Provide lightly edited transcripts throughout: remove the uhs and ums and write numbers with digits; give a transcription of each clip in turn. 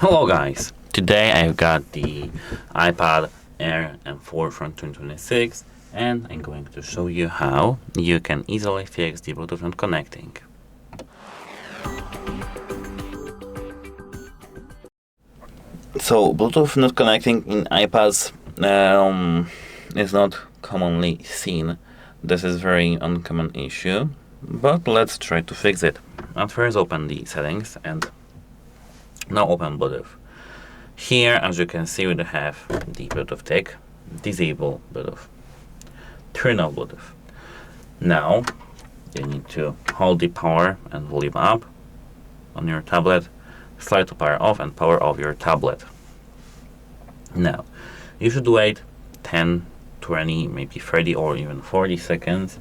Hello guys, today I've got the iPad Air M4 from 2026 and I'm going to show you how you can easily fix the Bluetooth not connecting. So Bluetooth not connecting in iPads is not commonly seen. This is very uncommon issue, but let's try to fix it. At first open the settings and now open Bluetooth. Here, as you can see, we have the Bluetooth tick, disable Bluetooth, turn off Bluetooth. Now, you need to hold the power and volume up on your tablet, slide to power off and power off your tablet. Now, you should wait 10, 20, maybe 30 or even 40 seconds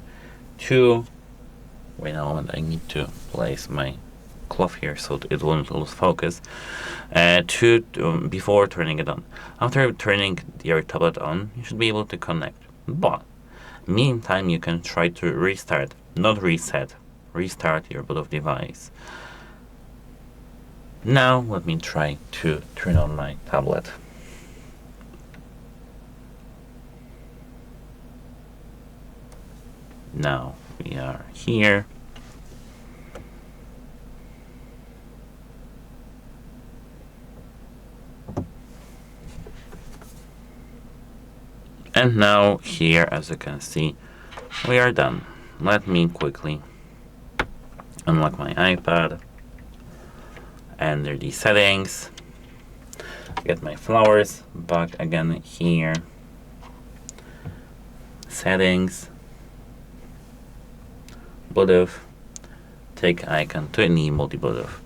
to, wait a moment, I need to place my cloth here so it won't lose focus, before turning it on. After turning your tablet on, you should be able to connect. But meantime, you can try to restart, not reset, restart your Bluetooth device. Now let me try to turn on my tablet. Now we are here. And now here, as you can see, we are done. Let me quickly unlock my iPad, enter the settings, get my flowers back again here, settings, Bluetooth, take icon to enable the Bluetooth.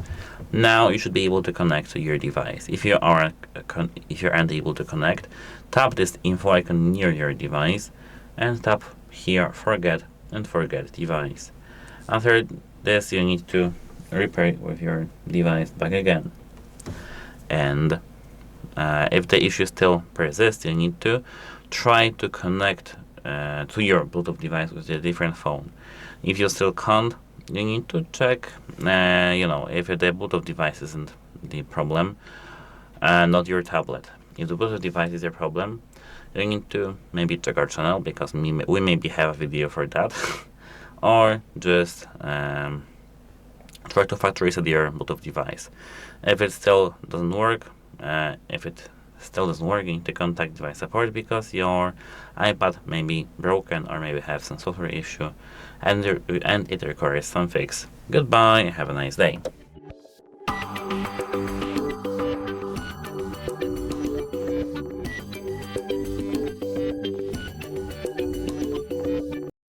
Now you should be able to connect to your device. If you aren't able to connect, tap this info icon near your device and tap here forget device. After this, you need to repair with your device back again. And if the issue still persists, you need to try to connect to your Bluetooth device with a different phone. If you still can't, you need to check, if the Bluetooth device isn't the problem, not your tablet. If the Bluetooth device is your problem, you need to maybe check our channel because we maybe have a video for that, or just try to factory reset your Bluetooth device. If it still doesn't work, you need to contact device support because your iPad may be broken or maybe have some software issue and it requires some fix. Goodbye, have a nice day.